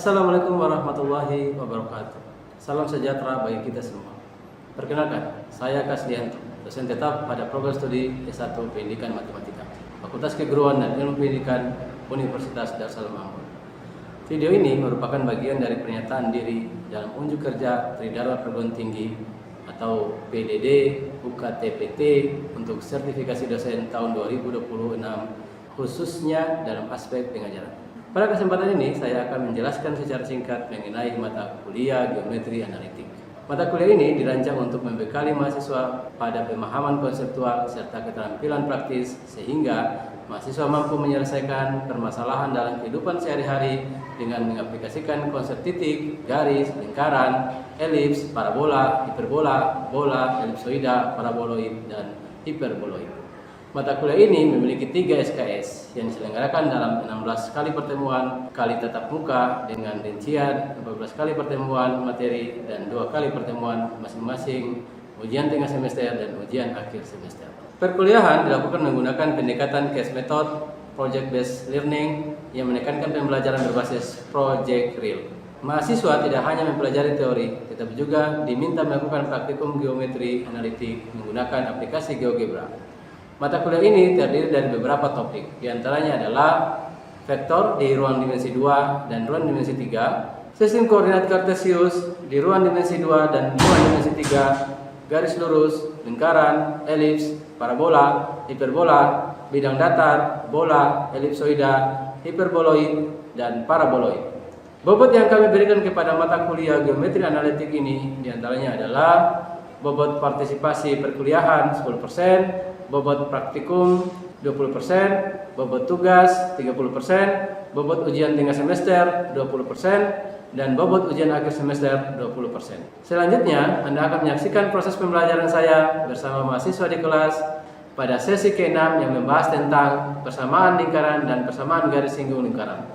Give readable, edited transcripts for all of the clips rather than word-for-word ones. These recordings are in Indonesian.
Assalamualaikum warahmatullahi wabarakatuh. Salam sejahtera bagi kita semua. Perkenalkan, saya Kasdianto, dosen tetap pada program studi S1 Pendidikan Matematika, Fakultas Keguruan dan Ilmu Pendidikan Universitas Darussalam Ambon. Video ini merupakan bagian dari pernyataan diri dalam unjuk kerja Tridharma Perguruan Tinggi atau PDD UKTPT untuk sertifikasi dosen tahun 2026, khususnya dalam aspek pengajaran. Pada kesempatan ini, saya akan menjelaskan secara singkat mengenai mata kuliah Geometri Analitik. Mata kuliah ini dirancang untuk membekali mahasiswa pada pemahaman konseptual serta keterampilan praktis sehingga mahasiswa mampu menyelesaikan permasalahan dalam kehidupan sehari-hari dengan mengaplikasikan konsep titik, garis, lingkaran, elips, parabola, hiperbola, bola, elipsoida, paraboloid, dan hiperboloid. Mata kuliah ini memiliki 3 SKS yang diselenggarakan dalam 16 kali pertemuan kali tatap muka dengan rincian 14 kali pertemuan materi dan 2 kali pertemuan masing-masing ujian tengah semester dan ujian akhir semester. Perkuliahan dilakukan menggunakan pendekatan case method, project based learning yang menekankan pembelajaran berbasis project real. Mahasiswa tidak hanya mempelajari teori, tetapi juga diminta melakukan praktikum geometri analitik menggunakan aplikasi GeoGebra. Mata kuliah ini terdiri dari beberapa topik, diantaranya adalah vektor di ruang dimensi 2 dan ruang dimensi 3, sistem koordinat kartesius di ruang dimensi 2 dan ruang dimensi 3, garis lurus, lingkaran, elips, parabola, hiperbola, bidang datar, bola, elipsoida, hiperboloid, dan paraboloid. Bobot yang kami berikan kepada mata kuliah geometri analitik ini diantaranya adalah bobot partisipasi perkuliahan 10%, bobot praktikum 20%, bobot tugas 30%, bobot ujian tengah semester 20%, dan bobot ujian akhir semester 20%. Selanjutnya, Anda akan menyaksikan proses pembelajaran saya bersama mahasiswa di kelas pada sesi ke-6 yang membahas tentang persamaan lingkaran dan persamaan garis singgung lingkaran.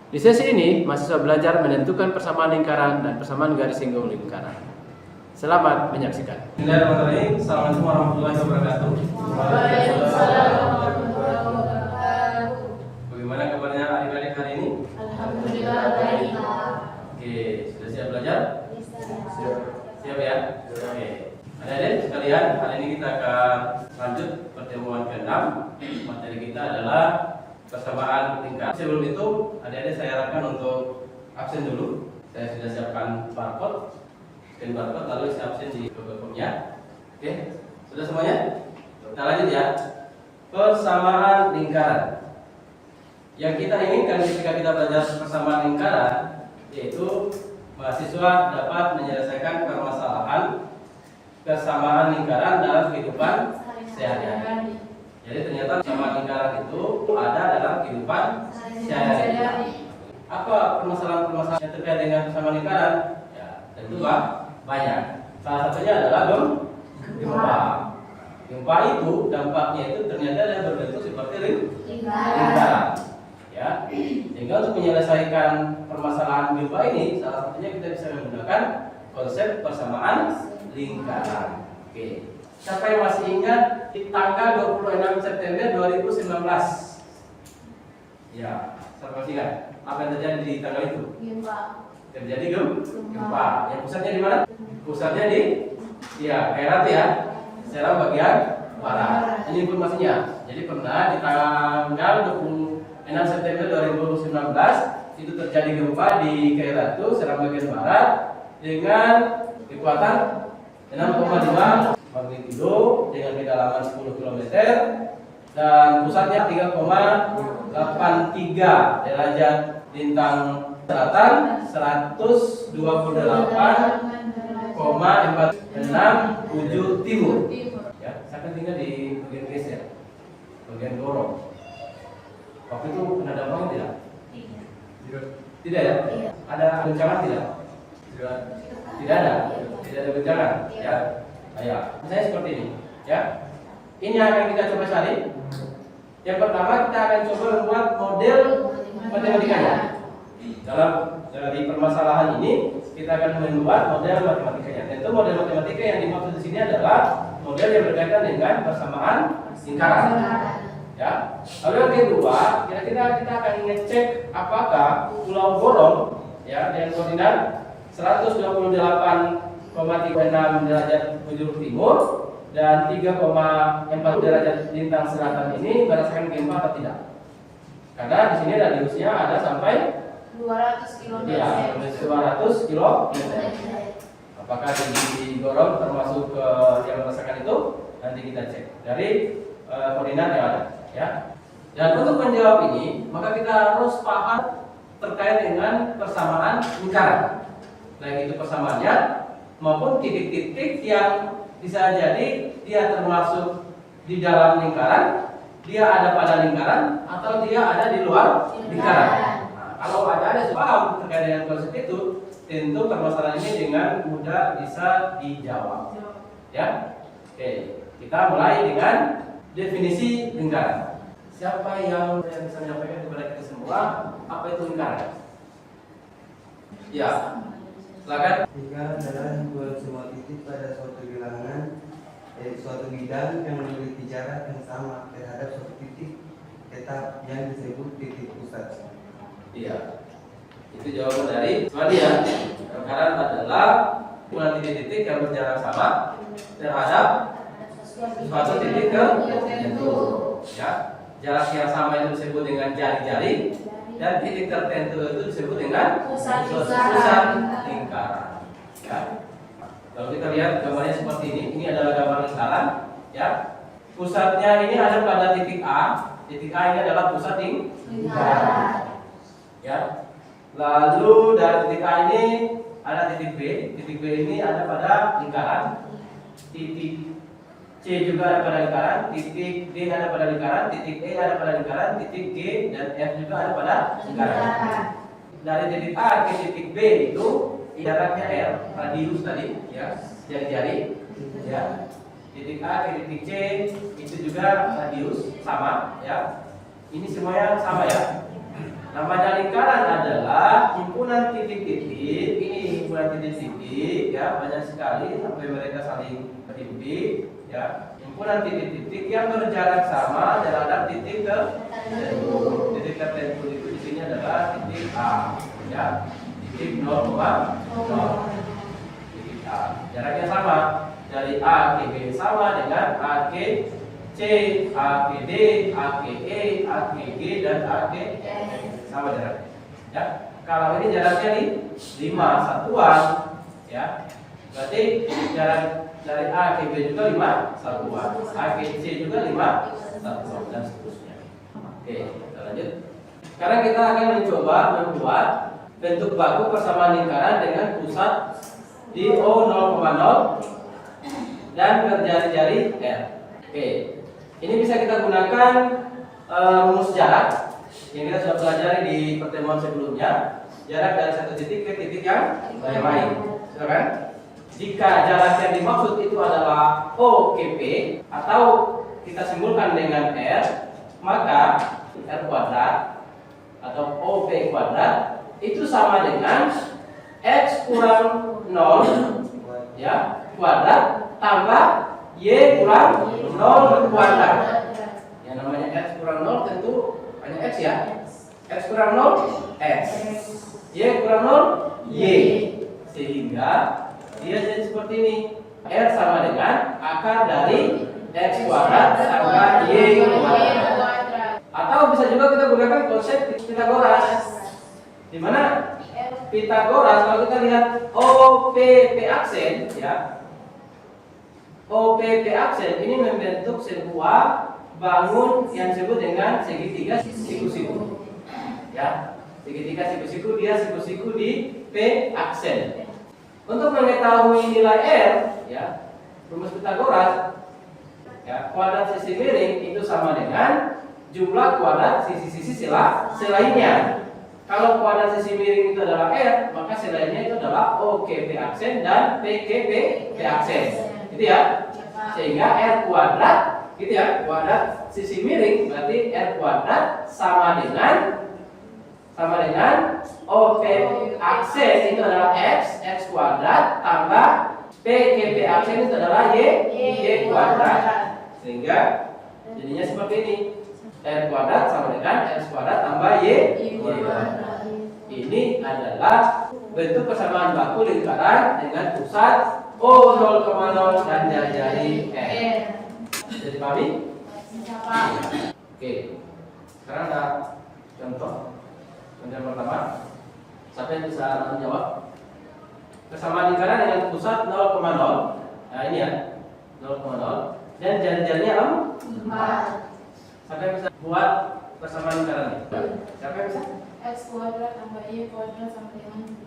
Di sesi ini, mahasiswa belajar menentukan persamaan lingkaran dan persamaan garis singgung lingkaran. Selamat menyaksikan. Bismillahirrahmanirrahim. Assalamualaikum warahmatullahi wabarakatuh. Waalaikumsalam warahmatullahi wabarakatuh. Bagaimana kabarnya adik-adik hari ini? Alhamdulillah baik. Oke, sudah siap belajar? Siap. Siap ya? Oke. Adik-adik sekalian, hari ini kita akan lanjut pertemuan ke-6. Materi kita adalah persamaan lingkaran. Sebelum itu, adik-adik saya harapkan untuk absen dulu. Saya sudah siapkan barcode. Dan barcode lalu saya absen di Google-nya. Oke, sudah semuanya? Kita lanjut ya. Persamaan lingkaran. Yang kita inginkan ketika kita belajar persamaan lingkaran yaitu mahasiswa dapat menyelesaikan permasalahan persamaan lingkaran dalam kehidupan sehari-hari. Jadi ternyata persamaan lingkaran itu ada dalam kehidupan sehari-hari. Apa permasalahan-permasalahan yang terkait dengan persamaan lingkaran? Ya, tentu banyak. Salah satunya adalah gempa. Gempa itu dampaknya itu ternyata dia berbentuk seperti lingkaran. Ya. Sehingga untuk menyelesaikan permasalahan gempa ini, salah satunya kita bisa menggunakan konsep persamaan lingkaran. Oke. Siapa yang masih ingat di tanggal 26 September 2019? Ya, siapa masih ingat? Apa yang terjadi di tanggal itu? Gempa. Terjadi gempa. Yang pusatnya di mana? Pusatnya di Herat ya, Serang bagian barat. Ini informasinya. Jadi pernah di tanggal 26 September 2019 itu terjadi gempa di Kairatu, Serang bagian barat dengan kekuatan 6,5 magnitudo dengan kedalaman 10 km dan pusatnya 3,83 derajat lintang selatan 128,467 timur. Ya, saya kan tinggal di bagian geser, bagian gorong. Waktu itu pernah dampaknya tidak? Tidak ya? Ada goncangan tidak? Tidak ada. Tidak ada goncangan. Ya. Ya. Misalnya seperti ini. Ya. Ini yang akan kita coba cari. Yang pertama kita akan coba membuat model matematikanya. Dari permasalahan ini kita akan membuat model matematikanya. Tentu model matematika yang dimaksud di sini adalah model yang berkaitan dengan persamaan lingkaran. Ya. Lalu yang kedua, kira-kira kita akan ngecek apakah pulau Gorong ya dengan koordinat 128,36 derajat bujur timur dan 3,4 derajat lintang selatan ini merasakan gempa atau tidak? Karena di sini radiusnya ada sampai 200 km. ya 200 km. Apakah di Gorong termasuk yang merasakan itu? Nanti kita cek dari koordinat yang ada, ya. Dan untuk menjawab ini, maka kita harus paham terkait dengan persamaan lingkaran, baik itu persamaannya maupun titik-titik yang bisa jadi dia termasuk di dalam lingkaran, dia ada pada lingkaran, atau dia ada di luar lingkaran. Nah, kalau ada paham terkait dengan konsep itu, tentu permasalahan ini dengan mudah bisa dijawab. Ya, oke, kita mulai dengan definisi lingkaran. Siapa yang bisa menyampaikan kepada kita semua apa itu lingkaran? Ya, silakan. Lingkaran adalah himpunan semua titik pada suatu bilangan, suatu bidang yang memiliki jarak yang sama terhadap suatu titik tetap yang disebut titik pusat. Iya, itu jawaban dari Swadia. Lingkaran adalah himpunan titik-titik yang berjarak sama terhadap suatu titik tertentu. Ya, jarak yang sama itu disebut dengan jari-jari, dan titik tertentu itu disebut dengan pusat lingkaran. Ya. Kalau kita lihat gambarnya seperti ini adalah gambar lingkaran. Ya, pusatnya ini ada pada titik A. Titik A ini adalah pusat lingkaran. Ya, lalu dari titik A ini ada titik B. Titik B ini ada pada lingkaran. Titik C juga ada pada lingkaran, titik D ada pada lingkaran, titik E ada pada lingkaran, titik G dan F juga ada pada lingkaran. Dari titik A ke titik B itu jaraknya R, radius tadi, ya, jari-jari. Ya. Titik A ke titik C itu juga radius sama, ya. Ini semuanya sama, ya. Namanya lingkaran adalah himpunan titik-titik. Ini himpunan titik-titik, ya, banyak sekali sampai mereka saling berhimpit. Ya, himpunan titik-titik yang berjarak sama terhadap titik tertentu. Titik tertentu itu di sini adalah titik A, ya, titik 0,0. Titik A, jaraknya sama dari A ke B sama dengan A ke C, A ke D, A ke E, A ke G dan A ke sama jaraknya. Ya, kalau ini jaraknya di 5 satuan, ya, berarti jarak dari A ke B juga 5 satuan, A ke C juga 5 satuan dan seterusnya. Oke, kita lanjut. Sekarang kita akan mencoba membuat bentuk baku persamaan lingkaran dengan pusat di O 0,0 dan berjari-jari R. Oke, ini bisa kita gunakan rumus jarak yang kita sudah pelajari di pertemuan sebelumnya. Jarak dari satu titik ke titik yang lain, silakan. Jika jarak yang dimaksud itu adalah O ke P atau kita simpulkan dengan R, maka R kuadrat atau OP kuadrat itu sama dengan X kurang 0, ya, kuadrat tambah Y kurang 0 kuadrat. Yang namanya X kurang 0 tentu hanya X, ya. X kurang 0 X, Y kurang 0 Y, sehingga dia jadi seperti ini. R sama dengan akar dari X kuadrat tambah Y kuadrat. Atau bisa juga kita gunakan konsep Pitagoras, di mana Pitagoras kalau kita lihat OP aksen, ya, OP aksen ini membentuk sebuah bangun yang disebut dengan segitiga siku-siku. Ya, segitiga siku-siku, dia siku-siku di P aksen. Untuk mengetahui nilai R, ya, rumus Pitagoras, ya, kuadrat sisi miring itu sama dengan jumlah kuadrat sisi-sisi selainnya. Kalau kuadrat sisi miring itu adalah R, maka selainnya itu adalah OKP aksen dan PKP aksen. Gitu, ya. Sehingga R kuadrat, gitu, ya, kuadrat sisi miring berarti R kuadrat sama dengan OP aksen itu adalah X kuadrat tambah PKP aksen itu adalah Y kuadrat. Sehingga jadinya seperti ini. R kuadrat sama dengan X kuadrat tambah Y kuadrat. Ini adalah bentuk persamaan baku lingkaran dengan pusat O 0,0 dan jari-jari R. Jadi pahami? Siapa? Oke. Sekarang ada contoh. Contoh yang pertama. Siapa yang bisa menjawab? Persamaan lingkaran dengan pusat 0,0. Nah ini ya, 0,0 dan jari-jarinya 4. Siapa yang bisa buat persamaan lingkaran ini? Siapa yang bisa? X kuadrat tambah Y kuadrat sama dengan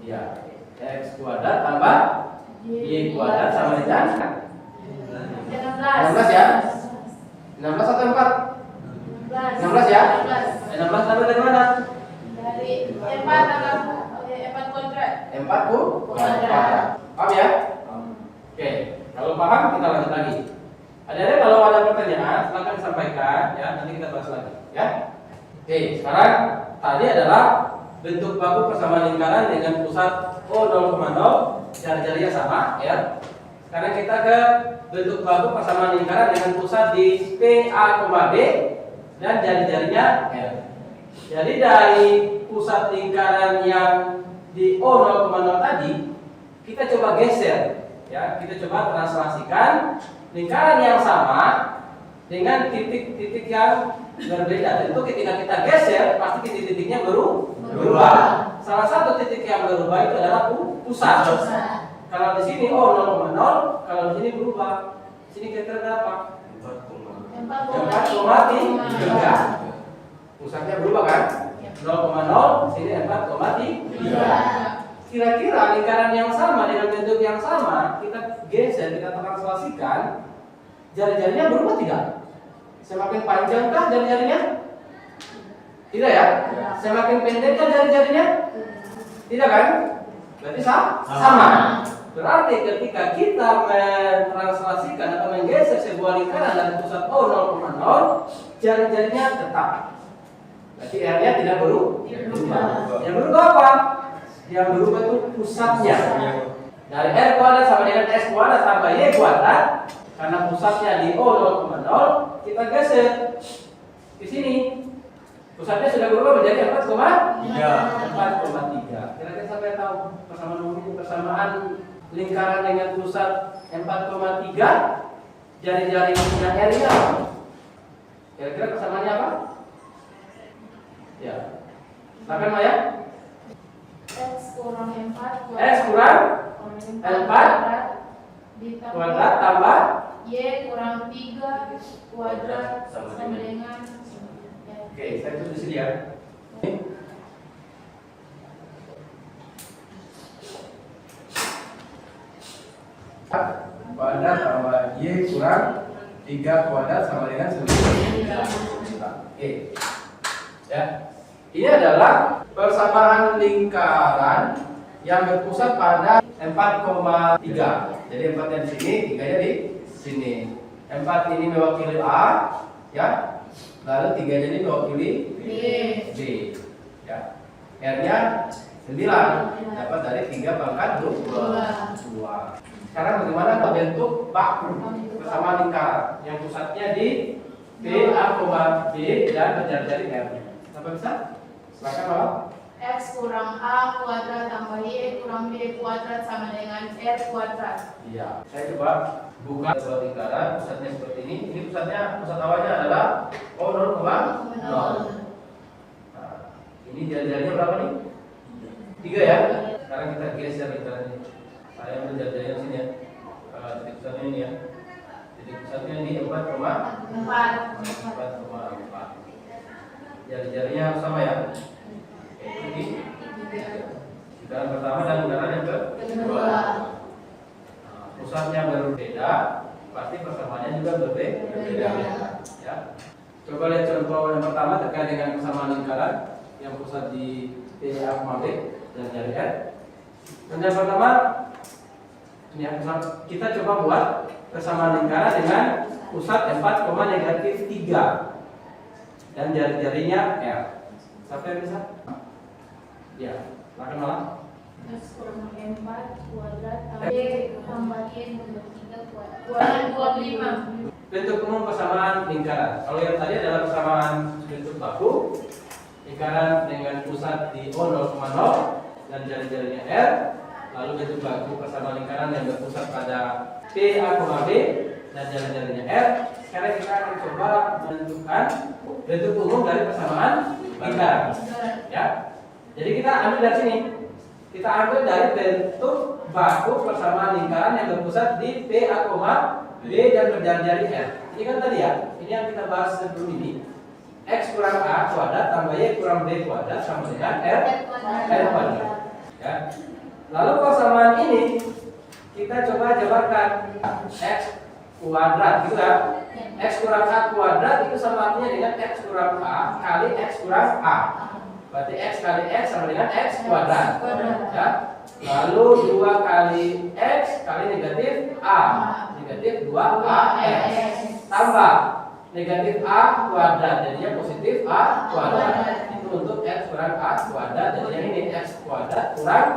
Iya. X kuadrat tambah Y kuadrat sama dengan 16 ya? 16 atau 4? 16 ya? 16 sampai dari mana? Dari 4 tambah 4 kuadrat. 4 kuadrat. Paham ya? Oke, kalau paham kita lanjut lagi. Ada kalau ada pertanyaan silakan disampaikan ya, nanti kita bahas lagi ya. Oke, sekarang tadi adalah bentuk baku persamaan lingkaran dengan pusat O 0,0, jari-jarinya sama ya. Sekarang kita ke bentuk baku persamaan lingkaran dengan pusat di PA, B dan jari-jarinya R. Jadi dari pusat lingkaran yang di O 0,0 tadi kita coba geser ya, kita coba translasikan lingkaran yang sama dengan titik-titik yang berbeda. Tentu ketika kita geser pasti titik-titiknya berubah. Salah satu titik yang berubah itu adalah pusat. Kalau di sini O 0,0, kalau di sini berubah. Di sini kira-kira berapa? 4,3. Pusatnya berubah kan? 0,0, sini 4,3. Kira-kira lingkaran yang sama dengan bentuk yang sama kita geser, kita translasikan, jari-jarinya berubah tidak? Semakin panjangkah jari-jarinya? Tidak ya? Semakin pendekkah jari-jarinya? Tidak kan? Berarti sama. Berarti ketika kita mentranslasikan atau menggeser sebuah lingkaran dari pusat O 0,0, jari-jarinya tetap. Berarti R-nya tidak berubah. Yang berubah apa? Yang berubah itu pusatnya. Dari R kuadrat sama dengan S kuadrat tambah Y kuadrat. Karena pusatnya di O 0,0, kita geser di sini. Pusatnya sudah berubah menjadi 4,3. Kira-kira siapa yang tahu persamaan lingkaran dengan pusat 4,3, jari-jarinya R-nya apa? Kira-kira persamaannya apa? Ya. Silakan Maya. X kurang 4 X kurang 4 kuadrat tambah Y kurang 3 kuadrat sama dengan Oke, saya tulis di sini ya. Kuadrat tambah Y kurang 3 kuadrat sama dengan 9. Oke. Ya. Ini adalah persamaan lingkaran yang berpusat pada 4,3. Jadi 4-nya di sini, 3-nya di sini. 4 ini mewakili A, ya. Lalu 3-nya ini mewakili B. Ya. R-nya 9, dapat dari 3 pangkat 2. Sekarang bagaimana bentuk baku persamaan lingkaran yang pusatnya di B, A, B dan berjari-jari R. Apa bisa? Silakan Bapak. X kurang A kuadrat tambah Y kurang B kuadrat sama dengan R kuadrat. Iya. Saya coba buka sebuah lingkaran, pusatnya seperti ini. Ini pusat awalnya adalah O 0,0. Nah, ini jari-jarinya berapa nih? 3 ya. Sekarang kita geser lingkaran ini. Saya ambil jari-jarinya sini ya. Titik pusatnya ini ya. Titik pusatnya ini 4,4. Jari-jarinya sama ya. Ini lingkaran pertama dan lingkaran yang kedua. Pusatnya berbeda, pasti persamaannya juga berbeda. Ya. Coba lihat contoh yang pertama terkait dengan persamaan lingkaran yang pusat di PA, B dan jari R. Dan yang pertama, ini kita coba buat persamaan lingkaran dengan pusat 4,-3 dan jari-jarinya R. Siapa yang bisa? Ya, silakan malam. X kurang 4 kuadrat tambah Y tambah Y tambah 3 kuadrat 25. Bentuk umum persamaan lingkaran. Kalau yang tadi adalah persamaan bentuk baku, lingkaran dengan pusat di O 0,0 dan jari-jarinya R, lalu bentuk baku persamaan lingkaran yang berpusat pada PA, B dan jari-jarinya R. Sekarang kita akan coba menentukan bentuk umum dari persamaan lingkaran. Ya. Jadi kita ambil dari sini. Kita ambil dari bentuk baku persamaan lingkaran yang berpusat di PA, B dan berjari-jari R. Ini kan tadi ya, ini yang kita bahas sebelum ini. X kurang A kuadrat tambah Y kurang B kuadrat sama dengan R kuadrat. Ya. Lalu persamaan ini kita coba jabarkan. X kuadrat gitu kan? X kurang A kuadrat itu sama artinya dengan X kurang A kali X kurang A. Berarti X kali X sama dengan X kuadrat. Ya. Lalu 2 kali X kali negatif A. Negatif 2AX. Tambah negatif A kuadrat, jadinya positif A kuadrat. Itu untuk X kurang A kuadrat, jadinya ini X kuadrat kurang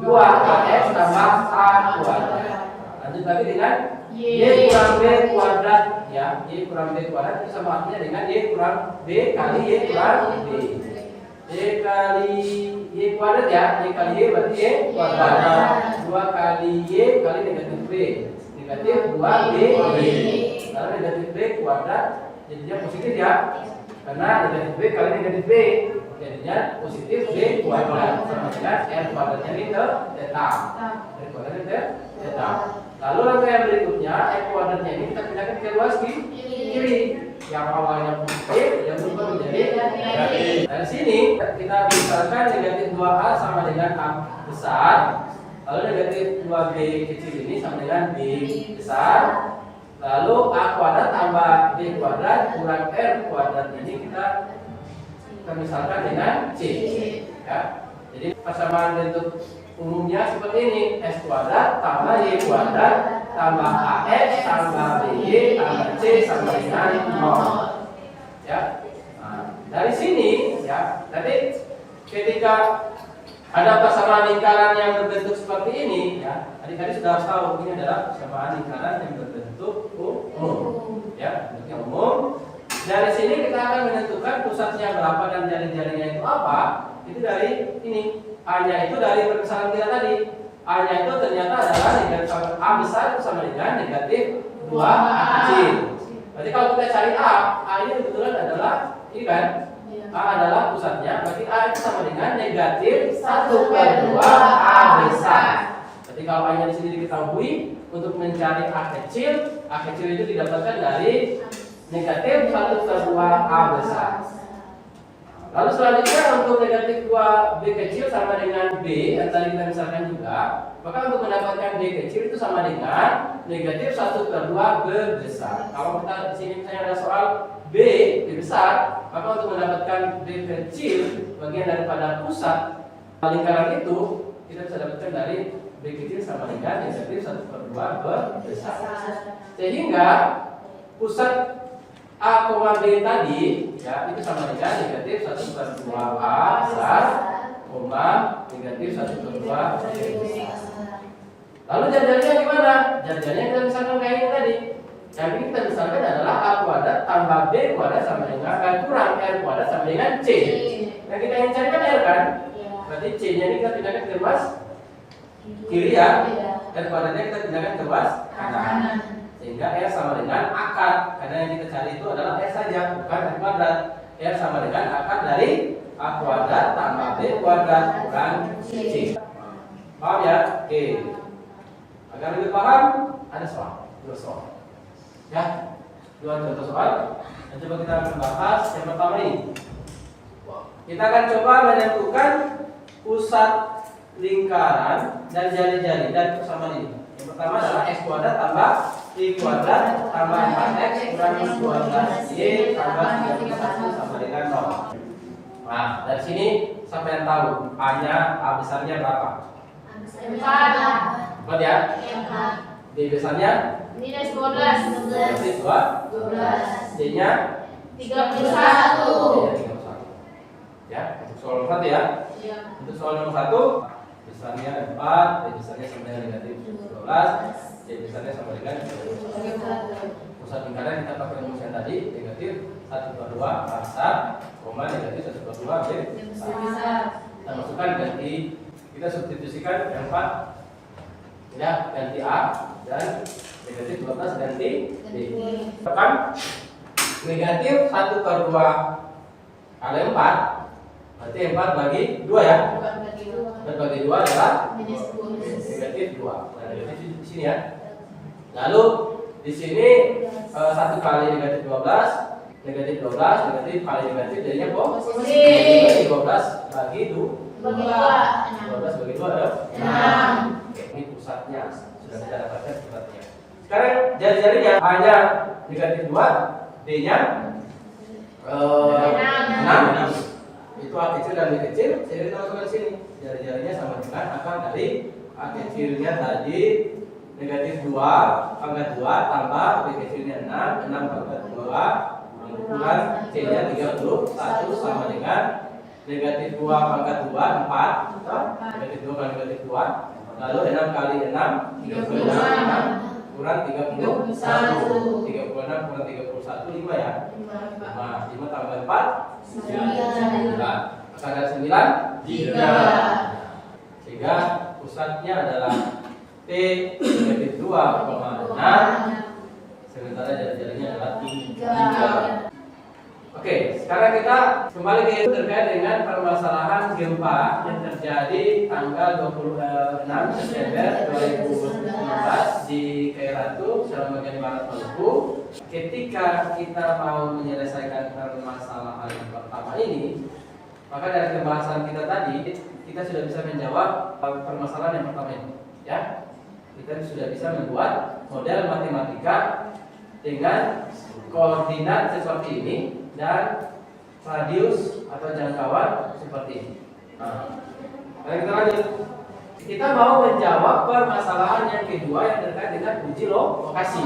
2AX tambah A kuadrat. Lanjut lagi dengan Y kurang B kuadrat, ya. Y kurang B kuadrat itu sama artinya dengan Y kurang B kali Y kurang B. Y kali Y kuadrat ya, Y kali Y berarti Y kuadrat. 2 kali Y kali negatif B. Negatif 2B. Lalu negatif B kuadrat jadinya positif ya, karena negatif B kali negatif B jadinya positif B kuadrat sama dengan R kuadratnya ini ke theta. R kuadratnya ke theta. Lalu langkah yang berikutnya R kuadratnya ini kita pindahkan ke luas kiri, yang awalnya positif yang berubah menjadi negatif. Dari sini kita misalkan negatif 2A sama dengan A besar, lalu negatif 2B kecil ini sama dengan B besar. Lalu A kuadrat tambah B kuadrat kurang R kuadrat ini kita misalkan dengan C. Ya. Jadi persamaan bentuk umumnya seperti ini. S kuadrat tambah Y kuadrat tambah AX tambah BY tambah C sama dengan 0. Ya. Nah, dari sini ya, tadi ketika ada persamaan lingkaran yang berbentuk seperti ini, ya. Adik-adik sudah tahu ini adalah persamaan lingkaran yang berbentuk umum, ya, bentuknya umum. Dari sini kita akan menentukan pusatnya berapa dan jari-jarinya itu apa. Itu dari ini. A-nya itu dari permisalan kita tadi. A-nya itu ternyata adalah negatif A besar itu sama dengan negatif 2A kecil. Berarti kalau kita cari A ini kebetulan adalah ini kan. A adalah pusatnya, berarti A itu sama dengan negatif 1/2 A besar. Jadi kalau A nya di sini diketahui, untuk mencari A kecil itu didapatkan dari negatif 1/2 A besar. Lalu selanjutnya untuk negatif 2B kecil sama dengan B yang tadi kita misalkan juga, maka untuk mendapatkan B kecil itu sama dengan negatif 1/2 B besar. Kalau kita di sini misalnya ada soal B besar, maka untuk mendapatkan B kecil bagian daripada pusat lingkaran itu kita bisa dapatkan dari B kecil sama dengan negatif 1/2 B besar. Sehingga pusat A, B tadi ya itu sama dengan negatif 1/2 A besar, negatif 1/2 B besar. Lalu jari-jarinya gimana? Jari-jarinya kita misalkan kayak ini tadi. Yang ini kita misalkan adalah A kuadrat tambah B kuadrat sama dengan kurang R kuadrat sama dengan C. Yang kita ingin cari kan R kan? Berarti C-nya ini kita pindahkan ke luas kiri ya. R kuadratnya kita pindahkan ke luas kanan. Sehingga R sama dengan akar. Karena yang kita cari itu adalah R saja, bukan R kuadrat. R sama dengan akar dari A kuadrat tambah B kuadrat kurang C. Paham ya? Oke. Agar lebih paham, ada soal. Dua soal. Ya, dua contoh soal. Dan coba kita akan bahas yang pertama ini. Kita akan coba menentukan pusat lingkaran dan jari-jari dan persamaan ini. Yang pertama adalah X kuadrat tambah Y kuadrat tambah 4X kurang 12Y tambah 31 sama dengan 0. Nah, dari sini siapa yang tahu A-nya, A besarnya berapa? 4 ya? B besarnya? Minus 12. Berarti 12. D-nya? 31. Ya, untuk soal nomor 1 ya. Untuk soal nomor 1 besarnya 4, D besarnya sama dengan negatif 12, D besarnya sama dengan 1. Pusat lingkaran kita pakai rumus yang tadi, negatif 1/2 A besar, negatif 1/2 B besar. Kita masukkan ganti kita substitusikan 4 ya, ganti A dan negatif 12 ganti B. Tekan negatif 1/2 kali 4 berarti 4 bagi 2 ya. 4 bagi 2 adalah negatif 2. Nah, negatif di sini ya. Lalu di sini 1 kali negatif 12 negatif 12 negatif kali negatif jadinya positif. 12 bagi 2 12 bagi 2 adalah 6. Ini pusatnya sudah kita dapatkan pusatnya. Sekarang jari-jarinya hanya negatif 2, D-nya 6. Itu A kecil dan B kecil, saya kita masukkan di sini. Jari-jarinya sama dengan akar dari A kecilnya tadi negatif 2 pangkat 2 tambah B kecilnya 6 pangkat 2 kurang C-nya 31 sama dengan negatif 2 pangkat 2 4 negatif 2 kali negatif 2 lalu 6 kali 6 36 kurang 31 36 kurang 31 5 ya 5 tambah 4 9 akar dari 9 3 sehingga pusatnya adalah T negatif 2,6 sementara jari-jarinya adalah 3. Oke, sekarang kita kembali ke terkait dengan permasalahan gempa yang terjadi tanggal 26 September 2019 di Kairatu, Selatan bagian barat Maluku. Ketika kita mau menyelesaikan permasalahan yang pertama ini, maka dari pembahasan kita tadi, kita sudah bisa menjawab permasalahan yang pertama ini, ya. Kita sudah bisa membuat model matematika dengan koordinat seperti ini dan radius atau jangkauan seperti ini. Nah, kita lanjut. Kita mau menjawab permasalahan yang kedua yang terkait dengan uji lokasi.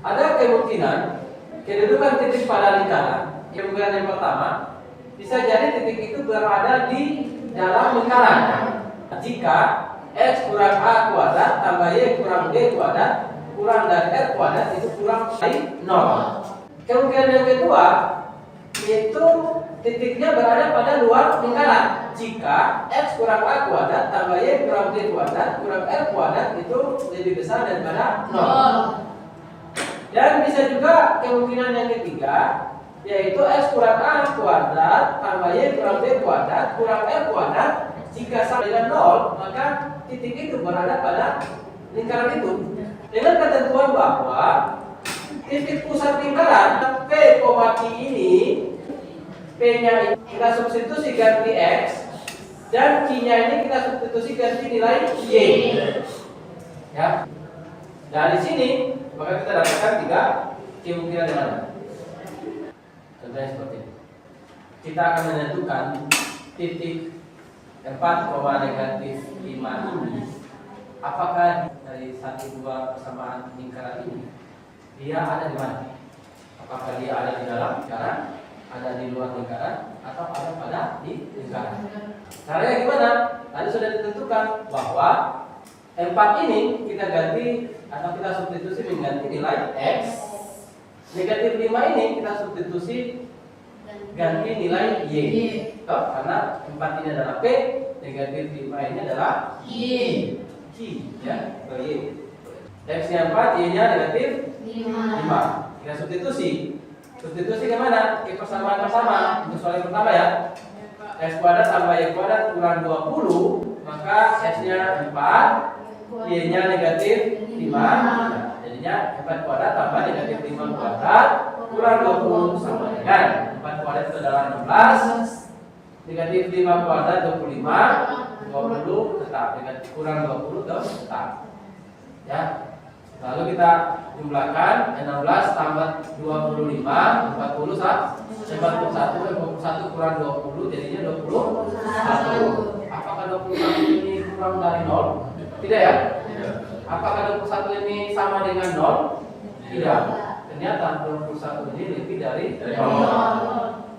Ada kemungkinan kedudukan titik pada lingkaran. Kemungkinan yang pertama bisa jadi titik itu berada di dalam lingkaran. Jika X kurang A kuadrat tambah Y kurang B kuadrat kurang dari R kuadrat itu kurang dari 0. Kemungkinan yang kedua yaitu titiknya berada pada luar lingkaran. Jika X kurang A kuadrat tambah Y kurang B kuadrat kurang R kuadrat itu lebih besar daripada 0. Dan bisa juga kemungkinan yang ketiga yaitu X kurang A kuadrat tambah Y kurang B kuadrat kurang R kuadrat jika sama dengan 0 maka titik itu berada pada lingkaran itu dengan ketentuan bahwa titik pusat lingkaran P, Q ini P-nya kita substitusi ganti X dan Q-nya ini kita substitusi ganti nilai Y. Ya. Dari sini maka kita dapatkan 3 kemungkinan yang ada. Contohnya seperti ini. Kita akan menentukan titik 4, negatif 5 ini apakah dari 1, 2 persamaan lingkaran ini dia ada di mana? Apakah dia ada di dalam lingkaran, ada di luar lingkaran, atau ada pada di lingkaran? Caranya gimana? Tadi sudah ditentukan bahwa 4 ini kita ganti atau kita substitusi mengganti nilai X. Negatif 5 ini kita substitusi ganti nilai Y. Karena 4 ini adalah P, negatif 5 ini adalah Y. Ya, Y. X-nya 4, Y-nya negatif 5. Kita substitusi. Substitusi ke mana? Ke persamaan bersama. Untuk soal yang pertama ya. X kuadrat tambah Y kuadrat kurang 20, maka X-nya 4, Y-nya negatif 5. Nah, jadinya 4 kuadrat tambah negatif 5 kuadrat kurang 20 sama dengan 4 kuadrat itu adalah 16. Negatif 5 kuadrat 25, 20 tetap, negatif kurang 20 tetap. Ya. Lalu kita jumlahkan 16 tambah 25 41 kurang 20 jadinya 21. Apakah 21 ini kurang dari 0? Tidak ya? Apakah 21 ini sama dengan 0? Tidak. Ternyata 21 ini lebih dari 0.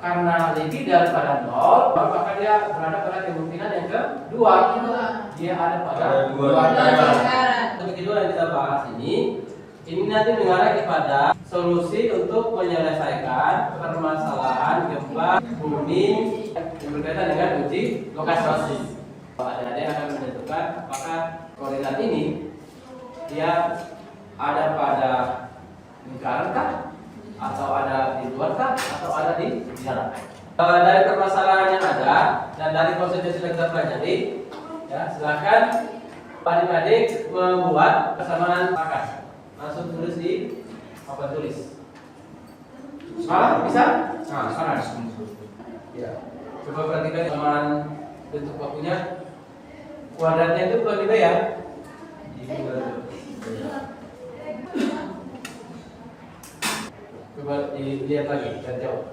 Karena lebih daripada 0, maka dia berada pada kemungkinan yang kedua. Dia ada pada dua lingkaran. Untuk kedua yang kita bahas ini nanti mengarah kepada solusi untuk menyelesaikan permasalahan gempa bumi yang berkaitan dengan uji lokasi. Adik-adik akan menentukan apakah koordinat ini dia ada pada lingkaran kah, atau ada di luar kah, atau ada di dalam. Dari permasalahan yang ada dan dari konsep yang sudah kita pelajari, ya silakan adik-adik membuat kesamaan pangkat. Langsung tulis di papan tulis. Salah bisa? Nah, salah. Ya. Coba perhatikan kesamaan bentuk waktunya. Kuadratnya itu bukan di B ya? Coba dilihat lagi dan jawab.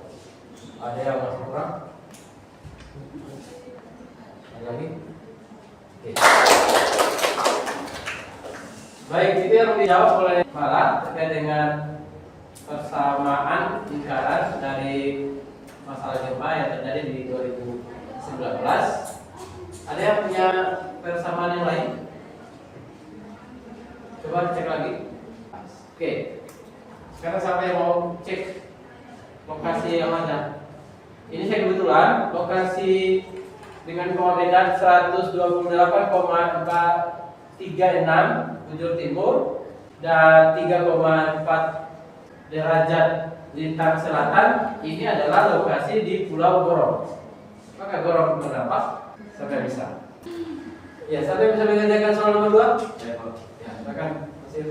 Ada yang masih kurang? Ada lagi? Oke. Baik, itu yang dijawab oleh Malah terkait dengan persamaan lingkaran dari masalah gempa yang terjadi di 2019. Ada yang punya persamaan yang lain? Coba cek lagi. Oke. Sekarang siapa yang mau cek lokasi yang ada? Ini saya kebetulan lokasi dengan koordinat 128,436 bujur timur dan 3,4 derajat lintang selatan. Ini adalah lokasi di Pulau Gorong. Maka Gorong berapa? Sampai bisa. Ya, sampai bisa mengerjakan soal nomor 2? Ya, Pak. Ya, silakan hasil.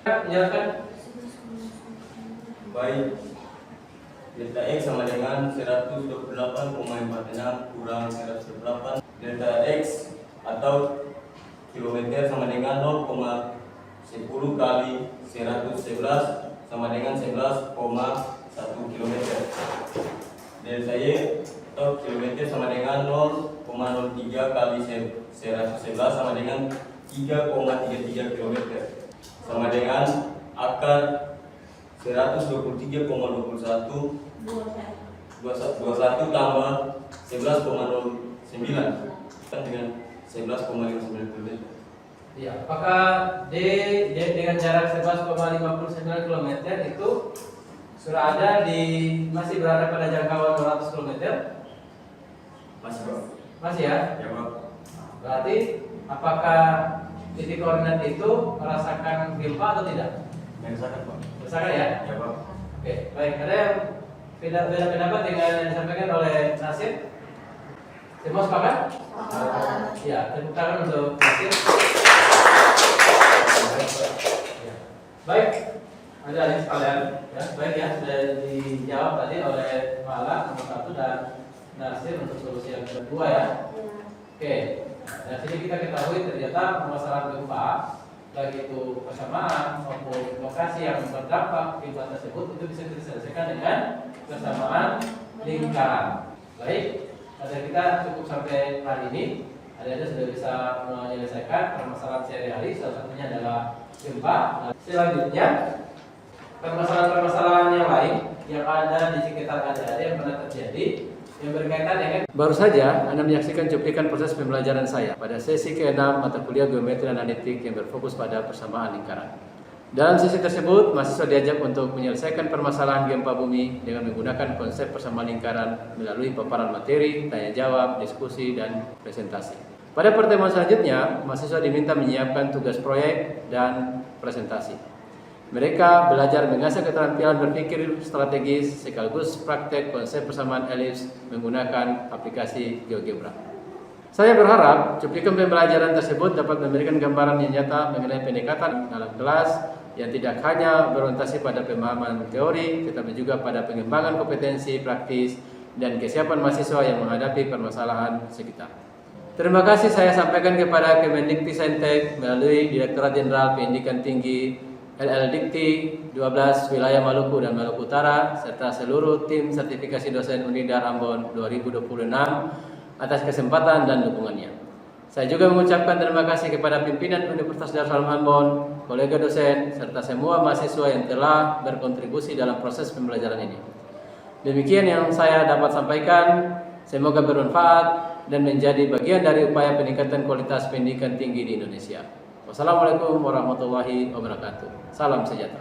Menjelaskan. Baik. Delta X sama dengan 128,46 kurang 108. Delta X atau kilometer sama dengan 0,10 kali 111 sama dengan 11,1 kilometer. Delta Y atau kilometer sama dengan 0,03 kali 111 sama dengan 3,33 kilometer, sama dengan akar 123,21 tambah 11,09 dengan 11,59 km. Ya, apakah D dengan jarak 11,59 km itu sudah ada masih berada pada jangkauan 200 km? Masih, Pak. Masih ya? Ya, Pak. Berarti apakah titik koordinat itu merasakan gempa atau tidak? Merasakan, Pak. Merasakan ya? Ya, Pak. Oke, baik. Ada yang beda pendapat dengan yang disampaikan oleh Nasir? Semua sepakat? Ya, tepuk tangan untuk Nasir. Ya. Baik, ada yang sekalian. Ya, baik ya, sudah dijawab tadi oleh Malah nomor 1 dan Nasir untuk solusi yang kedua ya. Oke, dari sini kita ketahui ternyata permasalahan gempa, baik itu persamaan maupun lokasi yang berdampak gempa tersebut itu bisa kita selesaikan dengan persamaan lingkaran. Baik, ada kita cukup sampai hari ini. Ada sudah bisa menyelesaikan permasalahan sehari-hari. Salah satunya adalah gempa. Selanjutnya permasalahan-permasalahan yang lain yang ada di sekitar ada yang pernah terjadi yang berkaitan dengan. Baru saja Anda menyaksikan cuplikan proses pembelajaran saya pada sesi ke-6 mata kuliah Geometri Analitik yang berfokus pada persamaan lingkaran. Dalam sesi tersebut, mahasiswa diajak untuk menyelesaikan permasalahan gempa bumi dengan menggunakan konsep persamaan lingkaran melalui paparan materi, tanya jawab, diskusi, dan presentasi. Pada pertemuan selanjutnya, mahasiswa diminta menyiapkan tugas proyek dan presentasi. Mereka belajar mengasah keterampilan berpikir strategis sekaligus praktek konsep persamaan elips menggunakan aplikasi GeoGebra. Saya berharap cuplikan pembelajaran tersebut dapat memberikan gambaran yang nyata mengenai pendekatan dalam kelas yang tidak hanya berorientasi pada pemahaman teori, tetapi juga pada pengembangan kompetensi praktis dan kesiapan mahasiswa yang menghadapi permasalahan sekitar. Terima kasih saya sampaikan kepada Kemendikti melalui Direktorat Jenderal Pendidikan Tinggi LL-Dikti 12 wilayah Maluku dan Maluku Utara serta seluruh tim sertifikasi dosen Unidar Ambon 2026 atas kesempatan dan dukungannya. Saya juga mengucapkan terima kasih kepada pimpinan Universitas Darussalam Ambon, kolega dosen, serta semua mahasiswa yang telah berkontribusi dalam proses pembelajaran ini. Demikian yang saya dapat sampaikan, semoga bermanfaat dan menjadi bagian dari upaya peningkatan kualitas pendidikan tinggi di Indonesia. Wassalamualaikum warahmatullahi wabarakatuh. Salam sejahtera.